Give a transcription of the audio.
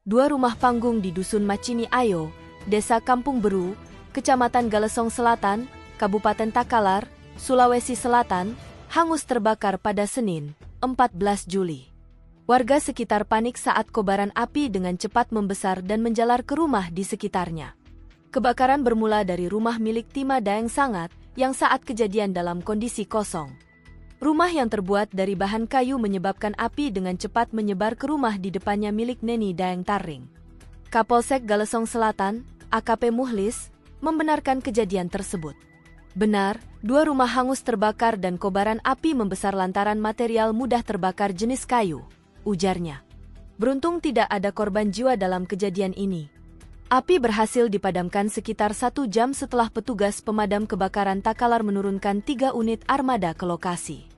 dua rumah panggung di Dusun Macini Ayo, Desa Kampung Beru, Kecamatan Galesong Selatan, Kabupaten Takalar, Sulawesi Selatan, hangus terbakar pada Senin, 14 Juli. Warga sekitar panik saat kobaran api dengan cepat membesar dan menjalar ke rumah di sekitarnya. Kebakaran bermula dari rumah milik Tima Daeng Sangat, yang saat kejadian dalam kondisi kosong. Rumah yang terbuat dari bahan kayu menyebabkan api dengan cepat menyebar ke rumah di depannya milik Neni Daeng Taring. Kapolsek Galesong Selatan, AKP Muhlis, membenarkan kejadian tersebut. Benar, dua rumah hangus terbakar dan kobaran api membesar lantaran material mudah terbakar jenis kayu, ujarnya. Beruntung tidak ada korban jiwa dalam kejadian ini. Api berhasil dipadamkan sekitar 1 jam setelah petugas pemadam kebakaran Takalar menurunkan 3 unit armada ke lokasi.